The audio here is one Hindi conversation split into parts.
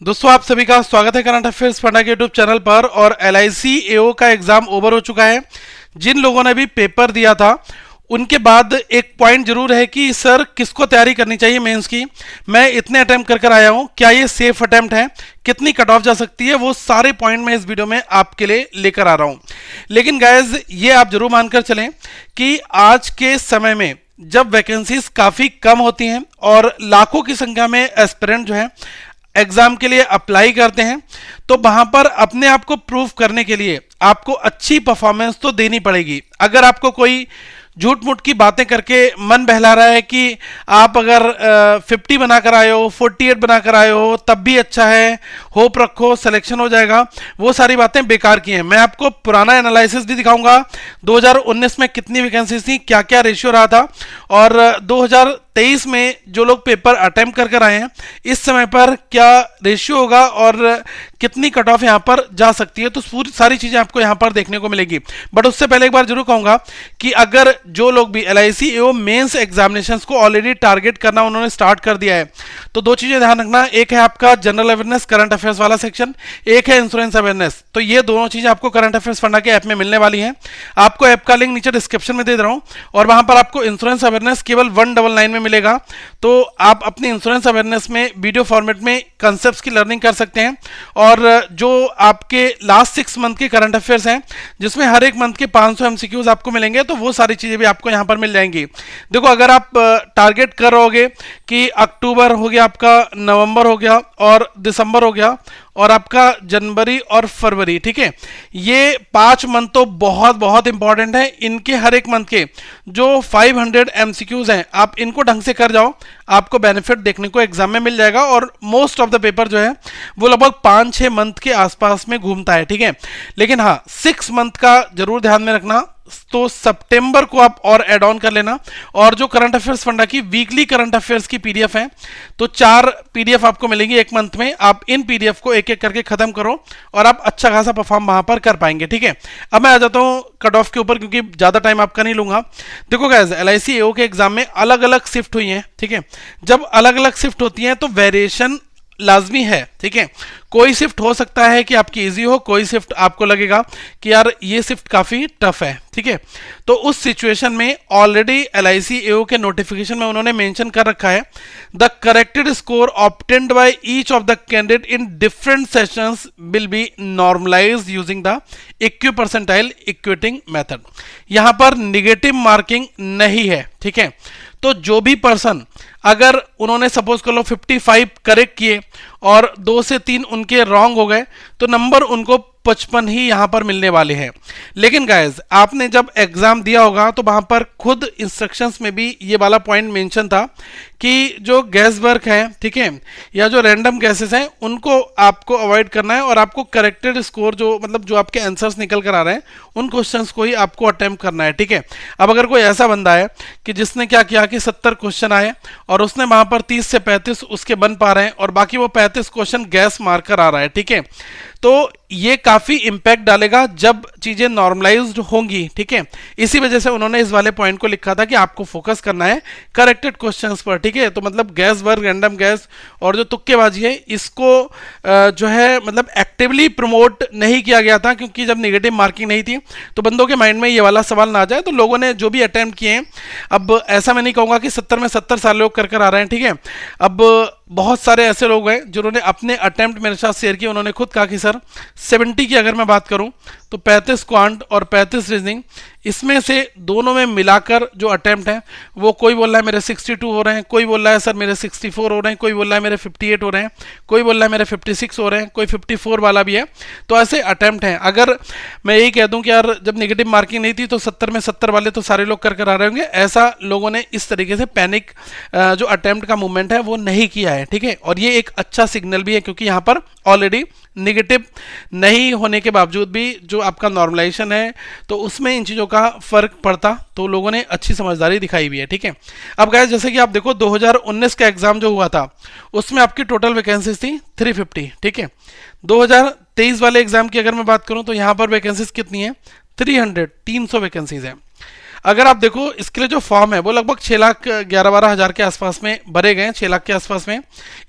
दोस्तों आप सभी का स्वागत है करंट अफेयर्स पढ़ना के यूट्यूब चैनल पर। और LIC AO का एग्जाम ओवर हो चुका है। जिन लोगों ने भी पेपर दिया था उनके बाद एक पॉइंट जरूर है कि सर किसको तैयारी करनी चाहिए मेंस की। मैं इतने अटेम्प्ट कर आया हूं, क्या ये सेफ अटेम्प्ट है, कितनी कट ऑफ जा सकती है, वो सारे पॉइंट मैं इस वीडियो में आपके लिए लेकर आ रहा हूं। लेकिन गाइज ये आप जरूर मानकर चलें कि आज के समय में जब वैकेंसीज काफी कम होती हैं और लाखों की संख्या में एस्पिरेंट जो है एग्जाम के लिए अप्लाई करते हैं, तो वहां पर अपने आप को प्रूव करने के लिए आपको अच्छी परफॉर्मेंस तो देनी पड़ेगी। अगर आपको कोई झूठ मूठ की बातें करके मन बहला रहा है कि आप अगर 50 बनाकर आए हो, 48 बनाकर आए हो, तब भी अच्छा है, होप रखो सिलेक्शन हो जाएगा, वो सारी बातें बेकार की हैं। मैं आपको पुराना एनालिसिस भी दिखाऊंगा 2019 में कितनी वैकेंसीज थी, क्या क्या रेशियो रहा था, और 2023 में जो लोग पेपर अटेम्प्ट कर आए हैं इस समय पर क्या रेशियो होगा और कितनी कट ऑफ यहां पर जा सकती है। तो पूरी सारी चीजें आपको यहां पर देखने को मिलेगी। बट उससे पहले एक बार जरूर कहूंगा कि अगर जो लोग भी LIC AO मेंस एग्जामिनेशंस को ऑलरेडी टारगेट करना उन्होंने स्टार्ट कर दिया है, तो दो चीजें ध्यान रखना। एक है आपका जनरल अवेयरनेस करंट अफेयर्स वाला सेक्शन, एक है इंश्योरेंस अवेयरनेस। तो ये दोनों चीजें आपको करंट अफेयर्स फंडा के ऐप में मिलने वाली हैं। आपको ऐप का लिंक नीचे डिस्क्रिप्शन में दे रहा हूं और वहां पर आपको इंश्योरेंस अवेयरनेस केवल 199 में मिलेगा। तो आप अपनी इंश्योरेंस अवेयरनेस में वीडियो फॉर्मेट में कंसेप्ट की लर्निंग कर सकते हैं। और जो आपके लास्ट 6 मंथ के करंट अफेयर्स हैं जिसमें हर एक मंथ के 500 MCQs आपको मिलेंगे, तो वो सारी चीजें भी आपको यहां पर मिल जाएंगी। देखो, अगर आप टारगेट कर रहोगे कि अक्टूबर हो गया, आपका नवंबर हो गया और दिसंबर हो गया और आपका जनवरी और फरवरी, ठीक है, ये 5 मंथ तो बहुत बहुत इंपॉर्टेंट है। इनके हर एक मंथ के जो 500 MCQs हैं आप इनको ढंग से कर जाओ, आपको बेनिफिट देखने को एग्जाम में मिल जाएगा। और मोस्ट ऑफ द पेपर जो है वो लगभग 5-6 मंथ के आसपास में घूमता है, ठीक है। लेकिन हाँ, 6 मंथ का जरूर ध्यान में रखना। तो सितंबर को आप और ऐड ऑन कर लेना। और जो करंट अफेयर्स फंडा की वीकली करंट अफेयर्स की PDF है, तो 4 PDF आपको मिलेंगी एक मंथ में। आप इन PDF को एक एक करके खत्म करो और आप अच्छा खासा परफॉर्म वहां पर कर पाएंगे, ठीक है। अब मैं आ जाता हूं कट ऑफ के ऊपर, क्योंकि ज्यादा टाइम आपका नहीं लूंगा। देखो गाइस, LIC AO के एग्जाम में अलग अलग शिफ्ट हुई है, ठीक है। जब अलग अलग शिफ्ट होती है तो वेरिएशन लाजमी है, ठीक है। कोई शिफ्ट हो सकता है कि आपकी इजी हो, कोई शिफ्ट आपको लगेगा कि यार ये शिफ्ट काफी टफ है, ठीक है। तो उस सिचुएशन में ऑलरेडी LIC AO के नोटिफिकेशन में उन्होंने मेंशन कर रखा है, the corrected score obtained by each of the candidate in different sessions will be normalised using the equipercentile equating method. यहां पर निगेटिव मार्किंग नहीं है, ठीक है। तो जो भी पर्सन, अगर उन्होंने सपोज कर लो 55 करेक्ट किए और 2 से 3 उनके रॉन्ग हो गए, तो नंबर उनको 55 ही यहां पर मिलने वाले हैं। लेकिन गाइज, आपने जब एग्जाम दिया होगा तो वहां पर खुद इंस्ट्रक्शंस में भी ये वाला पॉइंट मेंशन था कि जो गैस वर्क है, ठीक है, या जो रैंडम गैसेस हैं उनको आपको अवॉइड करना है और आपको करेक्टेड स्कोर, जो मतलब जो आपके आंसर्स निकल कर आ रहे हैं उन क्वेश्चंस को ही आपको अटेम्प्ट करना है, ठीक है। अब अगर कोई ऐसा बंदा है कि जिसने क्या किया कि 70 क्वेश्चन आए और उसने वहां पर 30 से 35 उसके बन पा रहे हैं और बाकी वो 35 क्वेश्चन गैस मार्कर आ रहा है, ठीक है, तो ये काफी इंपैक्ट डालेगा जब चीजें नॉर्मलाइज्ड होंगी, ठीक है। इसी वजह से उन्होंने इस वाले पॉइंट को लिखा था कि आपको फोकस करना है करेक्टेड क्वेश्चंस पर, ठीक है। तो मतलब गैस वर्क, रैंडम गैस और जो तुक्केबाजी है, इसको जो है मतलब एक्टिवली प्रमोट नहीं किया गया था, क्योंकि जब नेगेटिव मार्किंग नहीं थी तो बंदों के माइंड में ये वाला सवाल ना आ जाए। तो लोगों ने जो भी अटेम्प्ट किए हैं, अब ऐसा मैं नहीं कहूंगा कि 70 में 70 साल लोग कर आ रहे हैं, ठीक है। अब बहुत सारे ऐसे लोग हैं जिन्होंने अपने अटेम्प्ट मेरे साथ शेयर किए। उन्होंने खुद कहा कि सर 70 की अगर मैं बात करूं तो 35 क्वांट और 35 रीजनिंग, इसमें से दोनों में मिलाकर जो अटेम्प्ट है वो, कोई बोल रहा है मेरे 62 हो रहे हैं, कोई बोल रहा है सर मेरे 64 हो रहे हैं, कोई बोल रहा है मेरे 58 हो रहे हैं, कोई बोल रहा है मेरे 56 हो रहे हैं, कोई 54 वाला भी है। तो ऐसे अटेम्प्ट हैं। अगर मैं यही कह दूं कि यार जब नेगेटिव मार्किंग नहीं थी तो 70 में 70 वाले तो सारे लोग कर आ रहे होंगे, ऐसा लोगों ने इस तरीके से पैनिक जो अटेम्प्ट का मूवमेंट है वो नहीं किया है, ठीक है। और ये एक अच्छा सिग्नल भी है, क्योंकि यहाँ पर ऑलरेडी नेगेटिव नहीं होने के बावजूद भी जो आपका नॉर्मलाइजेशन है तो उसमें इन चीज़ों का फर्क पड़ता, तो लोगों ने अच्छी समझदारी दिखाई भी है, ठीक है। अब गाइस, जैसे कि आप देखो 2019 का एग्जाम जो हुआ था उसमें आपकी टोटल वैकेंसीज थी 350, ठीक है। 2023 वाले एग्जाम की अगर मैं बात करूं तो यहां पर वैकेंसीज कितनी है, 300 वैकेंसीज है। अगर आप देखो इसके लिए जो फॉर्म है वो लगभग 6,11,12,000 के आसपास में भरे गए हैं, 6 लाख के आसपास में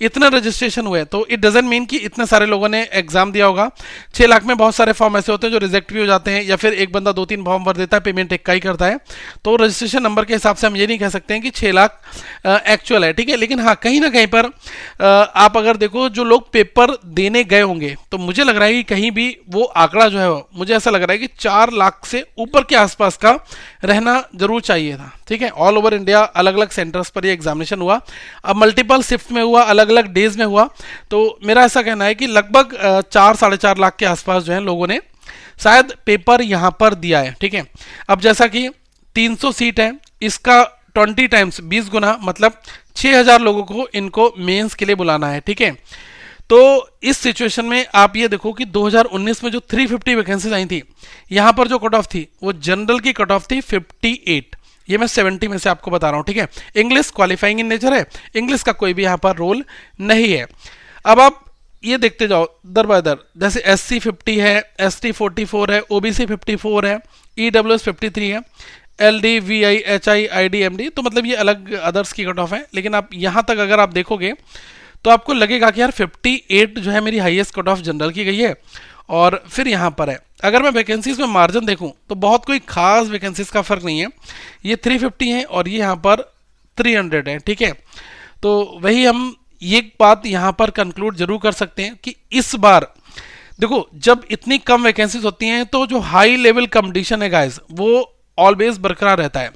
इतने रजिस्ट्रेशन हुए, तो इट डजेंट मीन कि इतने सारे लोगों ने एग्जाम दिया होगा। 6 लाख में बहुत सारे फॉर्म ऐसे होते हैं जो रिजेक्ट भी हो जाते हैं, या फिर एक बंदा 2-3 फॉर्म भर देता है, पेमेंट एक का ही करता है। तो रजिस्ट्रेशन नंबर के हिसाब से हम ये नहीं कह सकते हैं कि 6 लाख एक्चुअल है, ठीक है। लेकिन हाँ, कहीं ना कहीं पर आप अगर देखो जो लोग पेपर देने गए होंगे, तो मुझे लग रहा है कि कहीं भी वो आंकड़ा जो है मुझे ऐसा लग रहा है कि 4 लाख से ऊपर के आसपास का रहना जरूर चाहिए था, ठीक है। ऑल ओवर इंडिया अलग अलग सेंटर्स पर ये एग्जामिनेशन हुआ, अब मल्टीपल शिफ्ट में हुआ, अलग अलग डेज में हुआ, तो मेरा ऐसा कहना है कि लगभग 4-4.5 लाख के आसपास जो है लोगों ने शायद पेपर यहां पर दिया है, ठीक है। अब जैसा कि 300 सीट है, इसका 20 टाइम्स 20 गुना मतलब 6,000 लोगों को इनको मेंस के लिए बुलाना है, ठीक है। तो इस सिचुएशन में आप ये देखो कि 2019 में जो 350 वैकेंसीज आई थी, यहां पर जो कट ऑफ थी वो जनरल की कट ऑफ थी 58, ये मैं 70 में से आपको बता रहा हूं, ठीक है। इंग्लिश क्वालिफाइंग इन नेचर है, इंग्लिश का कोई भी यहां पर रोल नहीं है। अब आप ये देखते जाओ दर बाय दर, जैसे SC 50 है, ST 44 है, OBC 54 है, EWS 53 है, LD VI HI ID MD, तो मतलब ये अलग अदर्स की कट ऑफ है। लेकिन आप यहां तक अगर आप देखोगे तो आपको लगेगा कि यार 58 जो है मेरी हाईएस्ट कट ऑफ जनरल की गई है, और फिर यहाँ पर है अगर मैं वैकेंसीज में मार्जिन देखूं तो बहुत कोई खास वैकेंसीज का फर्क नहीं है, ये 350 है और ये यहाँ पर 300 है, ठीक है। तो वही हम ये बात यहाँ पर कंक्लूड जरूर कर सकते हैं कि इस बार देखो जब इतनी कम वैकेंसीज होती हैं तो जो हाई लेवल कंपटीशन है गाइस वो ऑलवेज बरकरार रहता है।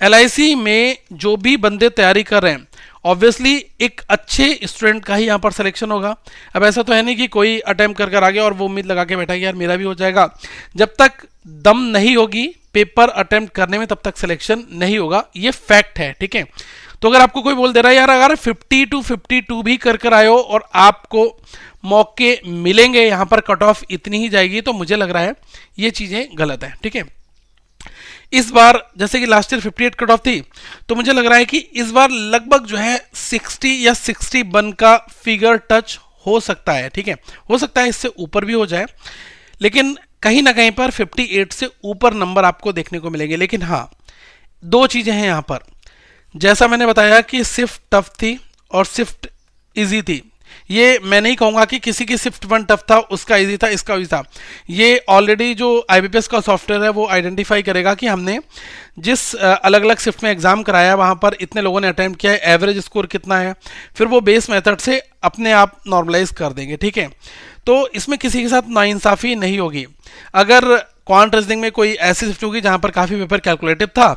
LIC में जो भी बंदे तैयारी कर रहे हैं ऑब्वियसली एक अच्छे स्टूडेंट का ही यहाँ पर सिलेक्शन होगा। अब ऐसा तो है नहीं कि कोई अटेम्प्ट कर आ गया और वो उम्मीद लगा के बैठा कि यार मेरा भी हो जाएगा। जब तक दम नहीं होगी पेपर अटेम्प्ट करने में तब तक सिलेक्शन नहीं होगा, ये फैक्ट है, ठीक है। तो अगर आपको कोई बोल दे रहा है यार अगर 50 to 52 भी कर आए हो और आपको मौके मिलेंगे, यहाँ पर कट ऑफ इतनी ही जाएगी, तो मुझे लग रहा है ये चीजें गलत है, ठीक है। इस बार जैसे कि लास्ट ईयर 58 कट ऑफ थी, तो मुझे लग रहा है कि इस बार लगभग जो है 60 या 61 का फिगर टच हो सकता है, ठीक है। हो सकता है इससे ऊपर भी हो जाए, लेकिन कहीं ना कहीं पर 58 से ऊपर नंबर आपको देखने को मिलेंगे। लेकिन हाँ, दो चीजें हैं यहाँ पर, जैसा मैंने बताया कि शिफ्ट टफ थी और शिफ्ट इजी थी। ये मैं नहीं कहूंगा कि किसी की शिफ्ट 1 टफ था उसका इजी था इसका इजी था, ये ऑलरेडी जो IBPS का सॉफ्टवेयर है वो आइडेंटिफाई करेगा कि हमने जिस अलग अलग शिफ्ट में एग्जाम कराया वहां पर इतने लोगों ने अटेम्प्ट किया है, एवरेज स्कोर कितना है, फिर वो बेस मेथड से अपने आप नॉर्मलाइज कर देंगे, ठीक है। तो इसमें किसी के साथ नाइंसाफी नहीं होगी। अगर क्वांट रीजनिंग में कोई ऐसी शिफ्ट होगी जहां पर काफी पेपर कैलकुलेटिव था,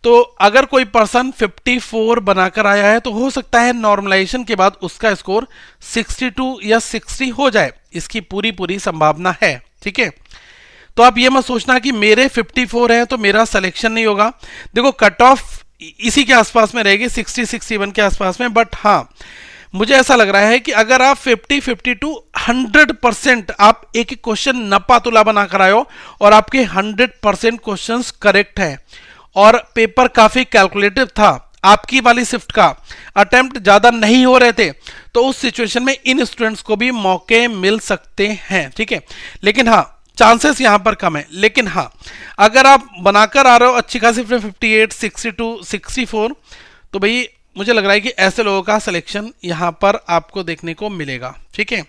तो अगर कोई पर्सन 54 बनाकर आया है तो हो सकता है नॉर्मलाइजेशन के बाद उसका स्कोर 62 या 60 हो जाए, इसकी पूरी पूरी संभावना है, ठीक है। तो आप ये मत सोचना कि मेरे 54 है तो मेरा सिलेक्शन नहीं होगा। देखो कट ऑफ इसी के आसपास में रहेगी, 60-61 के आसपास में, बट हाँ मुझे ऐसा लग रहा है कि अगर आप 50-52 100% आप एक एक क्वेश्चन नपा तुला बनाकर आए हो और आपके 100% क्वेश्चंस करेक्ट हैं और पेपर काफी कैलकुलेटिव था, आपकी वाली शिफ्ट का अटेम्प्ट ज्यादा नहीं हो रहे थे, तो उस सिचुएशन में इन स्टूडेंट्स को भी मौके मिल सकते हैं, ठीक है। लेकिन हाँ चांसेस यहां पर कम है। लेकिन हाँ अगर आप बनाकर आ रहे हो अच्छी खासी 58, 62, 64, तो भाई मुझे लग रहा है कि ऐसे लोगों का सिलेक्शन यहां पर आपको देखने को मिलेगा, ठीक है।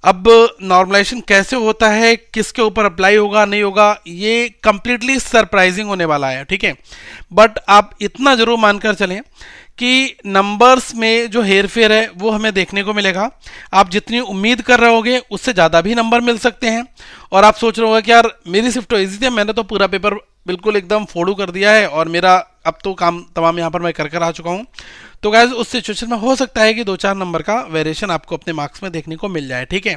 अब नॉर्मलाइजेशन कैसे होता है, किसके ऊपर अप्लाई होगा नहीं होगा, ये कंप्लीटली सरप्राइजिंग होने वाला है, ठीक है। बट आप इतना जरूर मानकर चलें कि नंबर्स में जो हेर फेर है वो हमें देखने को मिलेगा। आप जितनी उम्मीद कर रहे होगे उससे ज़्यादा भी नंबर मिल सकते हैं, और आप सोच रहे होगा कि यार मेरी शिफ्ट तो ईजी थी, मैंने तो पूरा पेपर बिल्कुल एकदम फोड़ू कर दिया है और मेरा अब तो काम तमाम यहाँ पर मैं कर आ चुका हूँ। तो गाइस उस सिचुएशन में हो सकता है कि 2-4 नंबर का वेरिएशन आपको अपने मार्क्स में देखने को मिल जाए, ठीक है।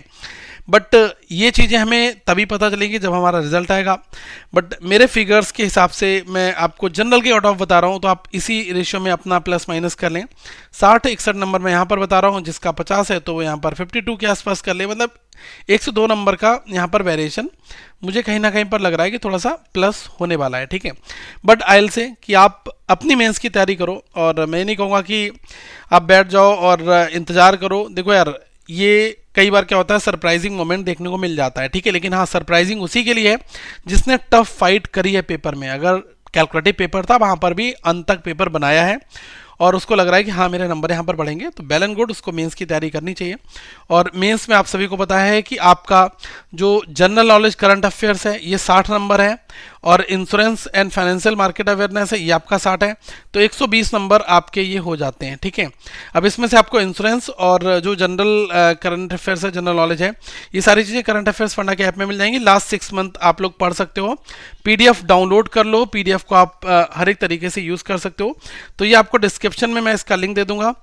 बट ये चीज़ें हमें तभी पता चलेगी जब हमारा रिजल्ट आएगा। बट मेरे फिगर्स के हिसाब से मैं आपको जनरल के आउट ऑफ बता रहा हूँ, तो आप इसी रेशियो में अपना प्लस माइनस कर लें। 60-61 नंबर मैं यहाँ पर बता रहा हूँ, जिसका 50 है तो वो यहाँ पर 52 के आसपास कर ले, मतलब 1 से 2 नंबर का यहाँ पर वेरिएशन मुझे कहीं ना कहीं पर लग रहा है कि थोड़ा सा प्लस होने वाला है, ठीक है। बट आइल से कि आप अपनी मेंस की तैयारी करो, और मैं नहीं कहूँगा कि आप बैठ जाओ और इंतजार करो। देखो यार ये कई बार क्या होता है सरप्राइजिंग मोमेंट देखने को मिल जाता है, ठीक है। लेकिन हाँ सरप्राइजिंग उसी के लिए है जिसने टफ फाइट करी है पेपर में। अगर कैलकुलेटिव पेपर था, वहां पर भी अंत तक पेपर बनाया है और उसको लग रहा है कि हाँ मेरे नंबर यहाँ पर बढ़ेंगे, तो वेल एंड गुड, उसको मेंस की तैयारी करनी चाहिए। और मेंस में आप सभी को पता है कि आपका जो जनरल नॉलेज करंट अफेयर्स है ये 60 नंबर है और insurance and financial market awareness है ये आपका 60 है, तो 120 नंबर आपके ये हो जाते हैं। ठीक है, अब इसमें से आपको इंश्योरेंस और जो जनरल करंट अफेयर्स है, जनरल नॉलेज है, ये सारी चीज़ें करंट अफेयर्स फंडा के ऐप में मिल जाएंगी। लास्ट 6 मंथ आप लोग पढ़ सकते हो, पीडीएफ डाउनलोड कर लो, पीडीएफ को आप हर एक तरीके से यूज़ कर सकते हो। तो ये आपको डिस्क्रिप्शन में मैं इसका लिंक दे दूंगा,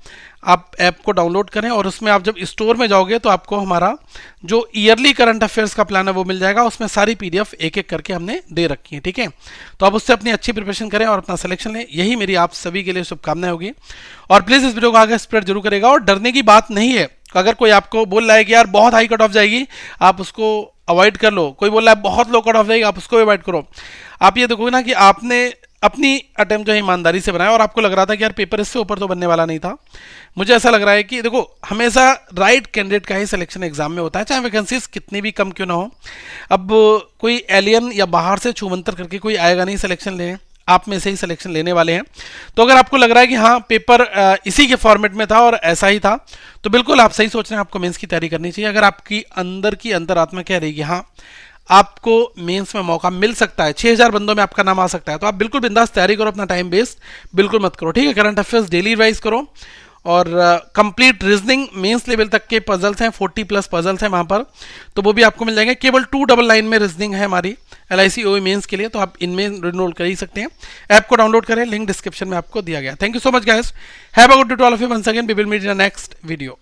आप ऐप को डाउनलोड करें और उसमें आप जब स्टोर में जाओगे तो आपको हमारा जो ईयरली करंट अफेयर्स का प्लान है वो मिल जाएगा, उसमें सारी पीडीएफ एक एक करके हमने दे रखी है। ठीक है, तो आप उससे अपनी अच्छी प्रिपरेशन करें और अपना सिलेक्शन लें, यही मेरी आप सभी के लिए शुभकामनाएं होगी। और प्लीज़ इस वीडियो को आगे स्प्रेड जरूर करेगा। और डरने की बात नहीं है, अगर कोई आपको बोल रहा है कि यार बहुत हाई कट ऑफ जाएगी, आप उसको अवॉइड कर लो, कोई बोल रहा है बहुत लो कट ऑफ जाएगी, आप उसको अवॉइड करो। आप ये देखोगे ना कि आपने अपनी अटेम्प्ट जो है ईमानदारी से बनाया और आपको लग रहा था कि यार पेपर इससे ऊपर तो बनने वाला नहीं था। मुझे ऐसा लग रहा है कि देखो हमेशा राइट कैंडिडेट का ही सिलेक्शन एग्जाम में होता है, चाहे वैकेंसीज कितनी भी कम क्यों ना हो। अब कोई एलियन या बाहर से छूमंतर करके कोई आएगा नहीं सिलेक्शन लेने, आप में से ही सिलेक्शन लेने वाले हैं। तो अगर आपको लग रहा है कि हाँ पेपर इसी के फॉर्मेट में था और ऐसा ही था, तो बिल्कुल आप सही सोच रहे हैं, आपको मेंस की तैयारी करनी चाहिए। अगर आपकी अंदर की अंतरात्मा कह रही है कि हाँ आपको मेंस में मौका मिल सकता है, 6000 बंदों में आपका नाम आ सकता है, तो आप बिल्कुल बिंदास तैयारी करो, अपना टाइम वेस्ट बिल्कुल मत करो। ठीक है, करंट अफेयर्स डेली रिवाइज करो और कंप्लीट रीजनिंग मेंस लेवल तक के पजल्स हैं, 40+ पजल्स हैं वहाँ पर, तो वो भी आपको मिल जाएंगे। केवल 299 में रीजनिंग है हमारी LIC OE मेंस के लिए, तो आप इनमें इनरोल कर ही सकते हैं। ऐप को डाउनलोड करें, लिंक डिस्क्रिप्शन में आपको दिया गया। Thank you so much guys, have a good day to all of you, once again we will meet in the next video.